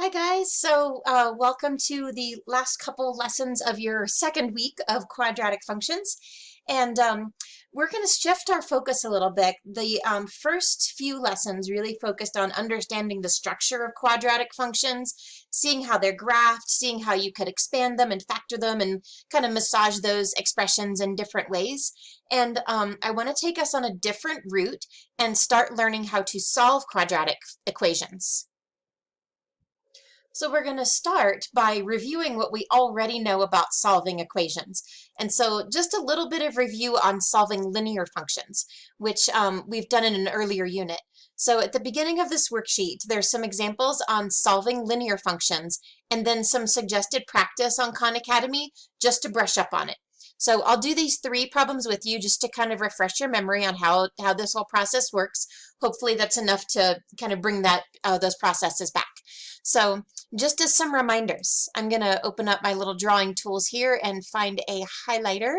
Hi guys, welcome to the last couple lessons of your second week of quadratic functions. And we're going to shift our focus a little bit. The first few lessons really focused on understanding the structure of quadratic functions, seeing how they're graphed, seeing how you could expand them and factor them and kind of massage those expressions in different ways. And I want to take us on a different route and start learning how to solve quadratic equations. So we're going to start by reviewing what we already know about solving equations. And so just a little bit of review on solving linear functions, which we've done in an earlier unit. So at the beginning of this worksheet, there's some examples on solving linear functions, and then some suggested practice on Khan Academy just to brush up on it. So I'll do these three problems with you just to kind of refresh your memory on how this whole process works. Hopefully that's enough to kind of bring those processes back. So just as some reminders, I'm going to open up my little drawing tools here and find a highlighter.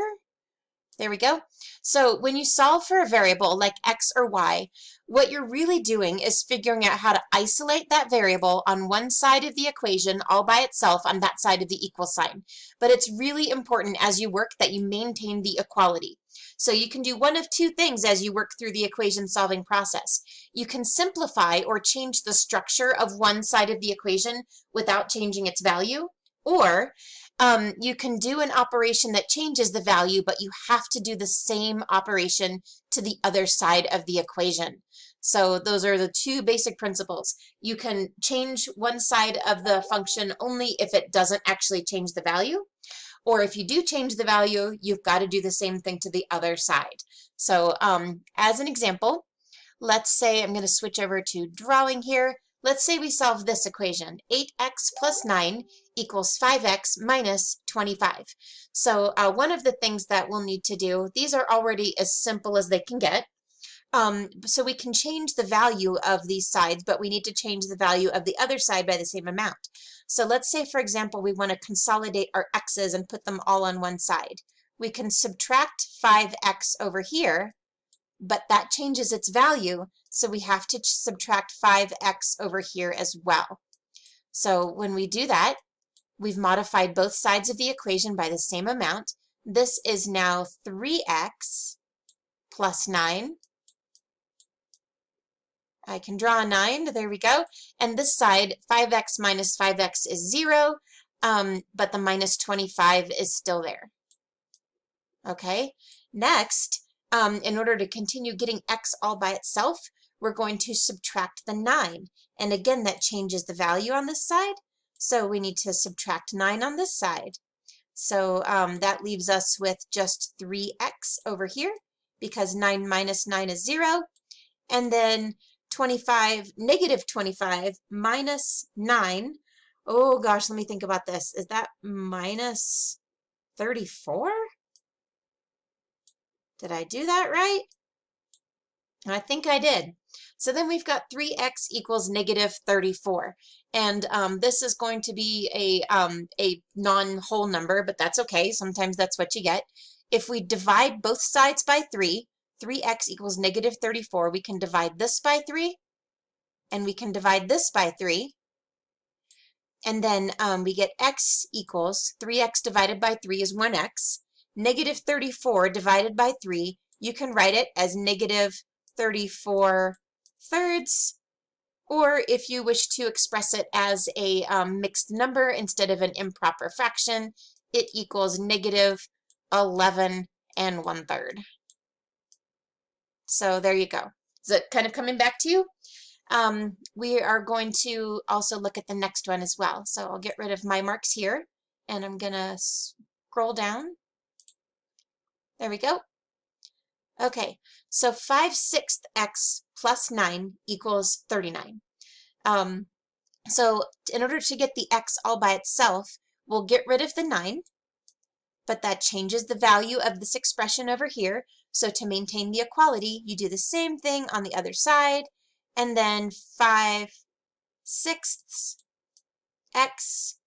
There we go. So when you solve for a variable like x or y, what you're really doing is figuring out how to isolate that variable on one side of the equation all by itself on that side of the equal sign. But it's really important as you work that you maintain the equality. So you can do one of two things as you work through the equation solving process. You can simplify or change the structure of one side of the equation without changing its value, or you can do an operation that changes the value, but you have to do the same operation to the other side of the equation. So those are the two basic principles. You can change one side of the function only if it doesn't actually change the value. Or if you do change the value, you've got to do the same thing to the other side. So as an example, let's say I'm going to switch over to drawing here. Let's say we solve this equation, 8x plus 9 equals 5x minus 25. So one of the things that we'll need to do, these are already as simple as they can get. So we can change the value of these sides, but we need to change the value of the other side by the same amount. So let's say, for example, we want to consolidate our x's and put them all on one side. We can subtract 5x over here, but that changes its value, so we have to subtract 5x over here as well. So when we do that, we've modified both sides of the equation by the same amount. This is now 3x plus 9. I can draw a 9, there we go. And this side, 5x minus 5x is 0, but the minus 25 is still there. Okay, next, in order to continue getting x all by itself, we're going to subtract the 9. And again, that changes the value on this side, so we need to subtract 9 on this side. So that leaves us with just 3x over here, because 9 minus 9 is 0. And then negative 25 minus 9. Oh gosh, let me think about this. Is that minus 34? Did I do that right? I think I did. So then we've got 3x equals negative 34. And this is going to be a non-whole number, but that's okay. Sometimes that's what you get. If we divide both sides by 3, 3x equals negative 34. We can divide this by 3, and we can divide this by 3. And then we get x equals 3x divided by 3 is 1x. Negative 34 divided by 3, you can write it as negative 34 thirds, or if you wish to express it as a mixed number instead of an improper fraction, it equals negative 11 and 1/3. So there you go. Is it kind of coming back to you? We are going to also look at the next one as well. So I'll get rid of my marks here, and I'm going to scroll down. There we go. Okay, so 5/6 x plus 9 equals 39. So in order to get the x all by itself, we'll get rid of the 9, but that changes the value of this expression over here. So to maintain the equality, you do the same thing on the other side, and then 5/6 x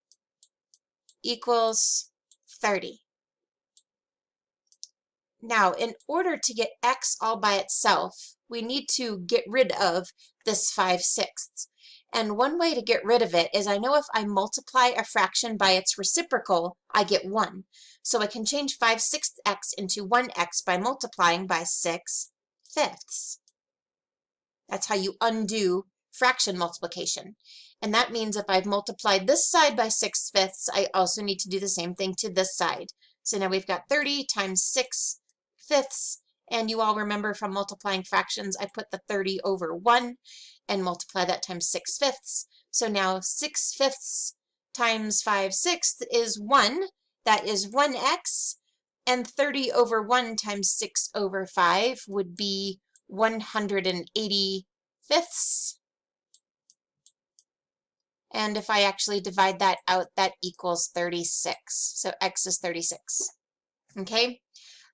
equals 30. Now, in order to get x all by itself, we need to get rid of this 5/6. And one way to get rid of it is I know if I multiply a fraction by its reciprocal, I get 1. So I can change 5/6 x into 1x by multiplying by 6/5. That's how you undo fraction multiplication. And that means if I've multiplied this side by 6/5, I also need to do the same thing to this side. So now we've got 30 times 6/5. And you all remember from multiplying fractions, I put the 30 over 1 and multiply that times 6/5. So now 6/5 times 5/6 is 1. That is 1x. And 30 over 1 times 6 over 5 would be 180/5. And if I actually divide that out, that equals 36. So x is 36. Okay,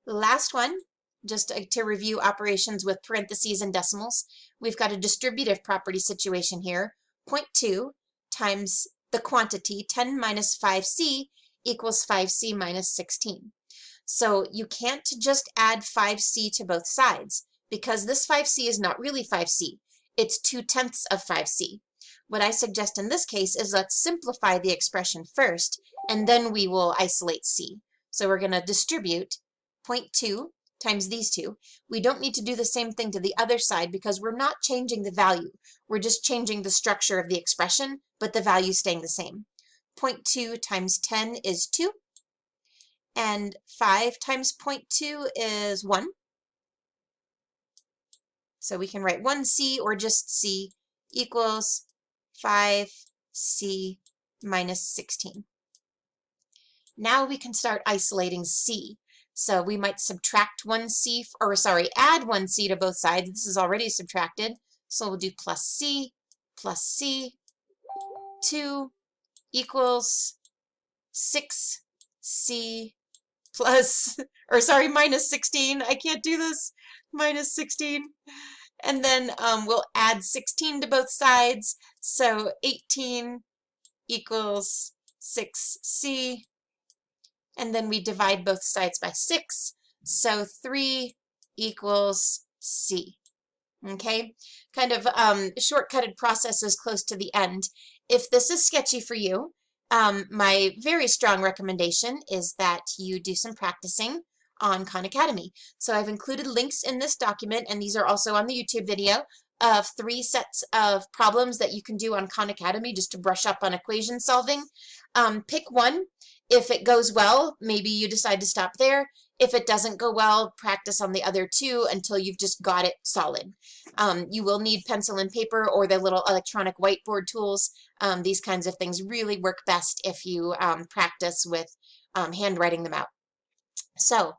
last one, just to review operations with parentheses and decimals. We've got a distributive property situation here. 0.2 times the quantity 10 minus 5c equals 5c minus 16. So you can't just add 5c to both sides, because this 5c is not really 5c. It's 2/10 of 5c. What I suggest in this case is let's simplify the expression first, and then we will isolate c. So we're going to distribute 0.2 times these two. We don't need to do the same thing to the other side because we're not changing the value. We're just changing the structure of the expression, but the value is staying the same. 0.2 times 10 is 2. And 5 times 0.2 is 1. So we can write 1c or just c equals 5c minus 16. Now we can start isolating c. So we might subtract 1c, or sorry, add 1c to both sides. This is already subtracted. So we'll do plus c, 2 equals 6c plus, or sorry, minus 16. I can't do this. Minus 16. And then we'll add 16 to both sides. So 18 equals 6c. And then we divide both sides by 6. So 3 equals c. Okay, kind of shortcutted processes close to the end. If this is sketchy for you, my very strong recommendation is that you do some practicing on Khan Academy. So I've included links in this document, and these are also on the YouTube video, of 3 sets of problems that you can do on Khan Academy just to brush up on equation solving. Pick one. If it goes well, maybe you decide to stop there. If it doesn't go well, practice on the other 2 until you've just got it solid. You will need pencil and paper or the little electronic whiteboard tools. These kinds of things really work best if you practice with handwriting them out. So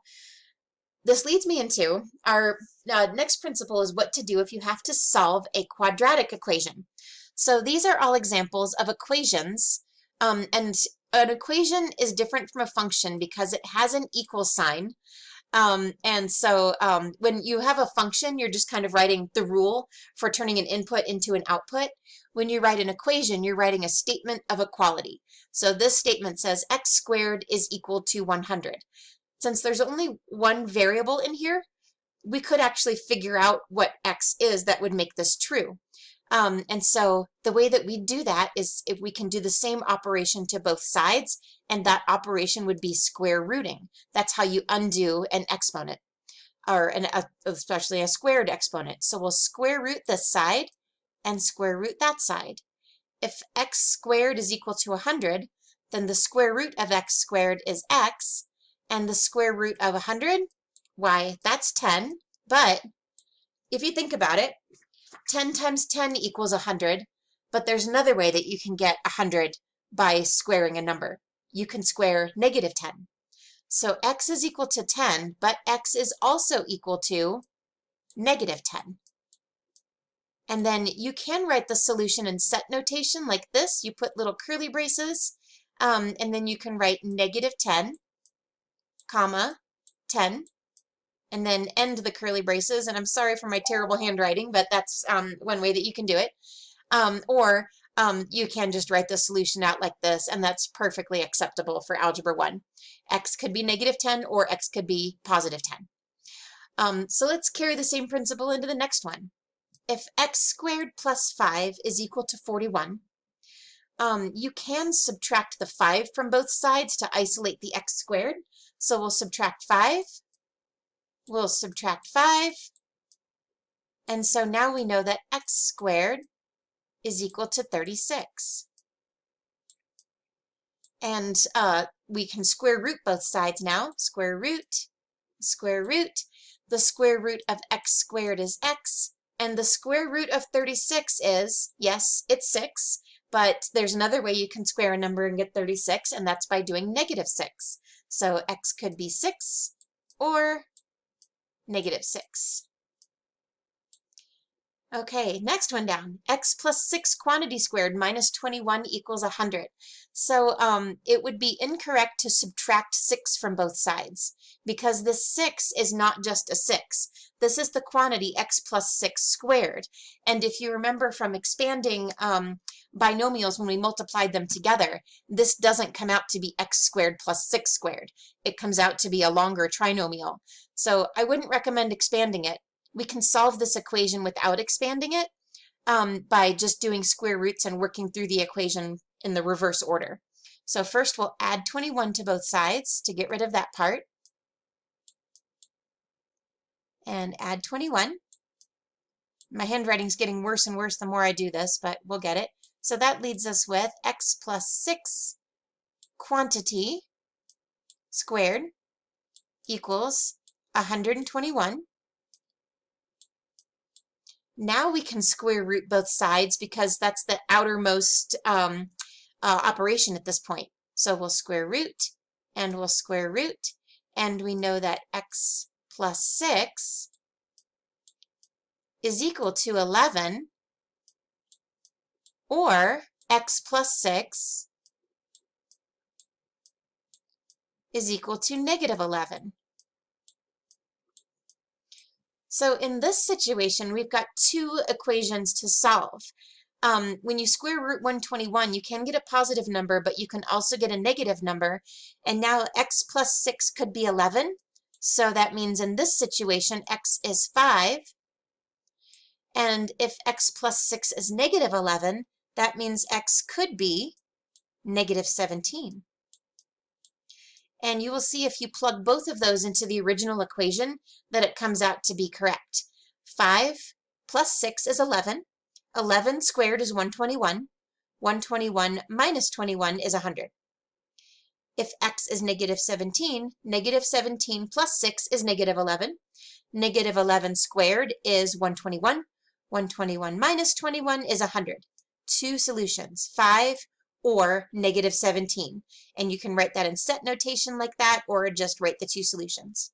this leads me into our next principle is what to do if you have to solve a quadratic equation. So these are all examples of equations, and an equation is different from a function because it has an equal sign. And so when you have a function, you're just kind of writing the rule for turning an input into an output. When you write an equation, you're writing a statement of equality. So this statement says x squared is equal to 100. Since there's only one variable in here, we could actually figure out what x is that would make this true. And so the way that we do that is if we can do the same operation to both sides, and that operation would be square rooting. That's how you undo an exponent, or especially a squared exponent. So we'll square root this side and square root that side. If x squared is equal to 100, then the square root of x squared is x, and the square root of 100, why, that's 10. But if you think about it, 10 times 10 equals 100, but there's another way that you can get 100 by squaring a number. You can square negative 10. So x is equal to 10, but x is also equal to negative 10. And then you can write the solution in set notation like this. You put little curly braces, and then you can write negative 10, comma, 10, and then end the curly braces. And I'm sorry for my terrible handwriting, but that's one way that you can do it. Or you can just write the solution out like this, and that's perfectly acceptable for Algebra 1. X could be negative 10 or X could be positive 10. So let's carry the same principle into the next one. if x squared plus 5 is equal to 41, you can subtract the 5 from both sides to isolate the x squared. So we'll subtract 5, we'll subtract 5, and so now we know that x squared is equal to 36. And we can square root both sides now. Square root, square root. The square root of x squared is x, and the square root of 36 is, yes, it's 6, but there's another way you can square a number and get 36, and that's by doing -6. So x could be 6 or -6. Okay, next one down. X plus 6 quantity squared minus 21 equals 100. So it would be incorrect to subtract 6 from both sides because this 6 is not just a 6. This is the quantity x plus 6 squared. And if you remember from expanding binomials when we multiplied them together, this doesn't come out to be x squared plus 6 squared. It comes out to be a longer trinomial. So I wouldn't recommend expanding it. We can solve this equation without expanding it by just doing square roots and working through the equation in the reverse order. So first we'll add 21 to both sides to get rid of that part. And add 21. My handwriting's getting worse and worse the more I do this, but we'll get it. So that leaves us with x plus 6 quantity squared equals 121. Now we can square root both sides because that's the outermost operation at this point. So we'll square root and we'll square root, and we know that x plus 6 is equal to 11, or x plus 6 is equal to -11. So in this situation, we've got two equations to solve. When you square root 121, you can get a positive number, but you can also get a negative number. And now x plus 6 could be 11. So that means in this situation, x is 5. And if x plus 6 is -11, that means x could be -17. And you will see if you plug both of those into the original equation that it comes out to be correct. 5 plus 6 is 11. 11 squared is 121. 121 minus 21 is 100. If x is -17, -17 plus 6 is -11. -11 squared is 121. 121 minus 21 is 100. Two solutions, 5 or -17. And you can write that in set notation like that, or just write the two solutions.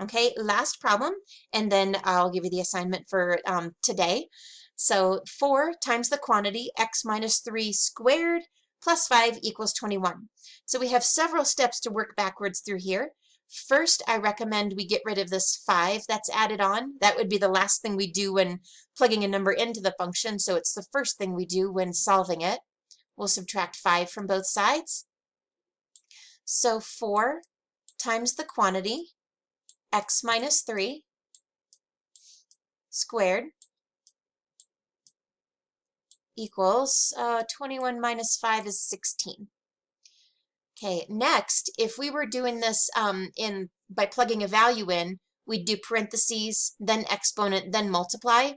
Okay, last problem, and then I'll give you the assignment for today. So 4 times the quantity x minus 3 squared plus 5 equals 21. So we have several steps to work backwards through here. First, I recommend we get rid of this 5 that's added on. That would be the last thing we do when plugging a number into the function, so it's the first thing we do when solving it. We'll subtract 5 from both sides. So 4 times the quantity, x minus 3 squared, equals 21 minus 5 is 16. Okay, next, if we were doing this by plugging a value in, we'd do parentheses, then exponent, then multiply.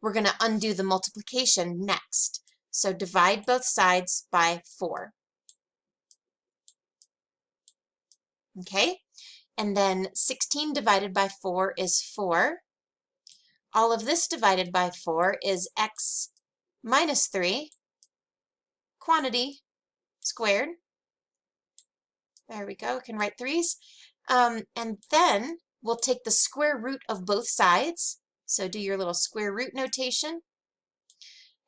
We're going to undo the multiplication next. So divide both sides by 4. Okay, and then 16 divided by 4 is 4. All of this divided by 4 is x minus 3 quantity squared. There we go, we can write 3's. And then we'll take the square root of both sides. So do your little square root notation.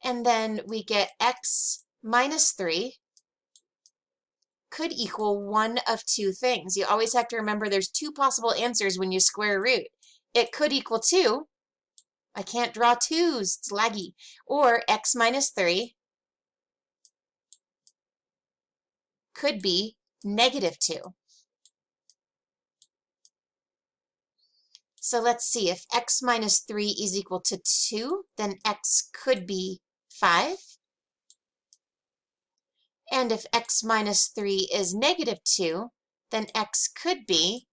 And then we get x minus 3 could equal one of two things. You always have to remember there's two possible answers when you square root. It could equal 2. I can't draw 2's, it's laggy. Or x minus 3 could be -2. So let's see, if x minus 3 is equal to 2, then x could be 5. And if x minus 3 is negative 2, then x could be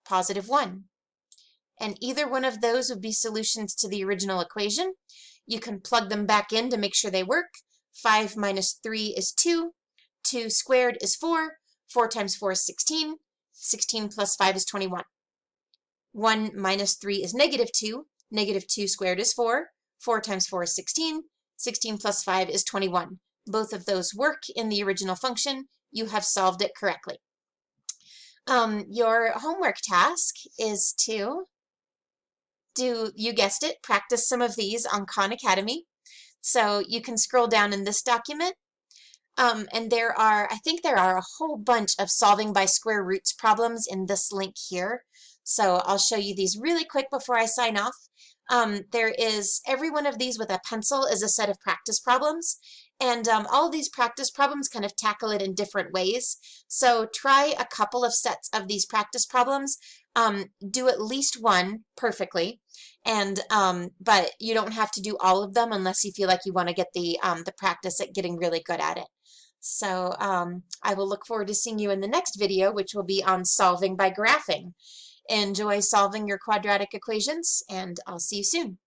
positive 1. And either one of those would be solutions to the original equation. You can plug them back in to make sure they work. 5 minus 3 is 2. 2 squared is 4. 4 times 4 is 16. 16 plus 5 is 21. 1 minus 3 is negative 2. Negative 2 squared is 4. 4 times 4 is 16. 16 plus 5 is 21. Both of those work in the original function. You have solved it correctly. Your homework task is to you guessed it, practice some of these on Khan Academy. So you can scroll down in this document, and I think there are a whole bunch of solving by square roots problems in this link here. So I'll show you these really quick before I sign off. Every one of these with a pencil is a set of practice problems. And all of these practice problems kind of tackle it in different ways. So try a couple of sets of these practice problems. Do at least one perfectly. And but you don't have to do all of them unless you feel like you want to get the practice at getting really good at it. So I will look forward to seeing you in the next video, which will be on solving by graphing. Enjoy solving your quadratic equations, and I'll see you soon.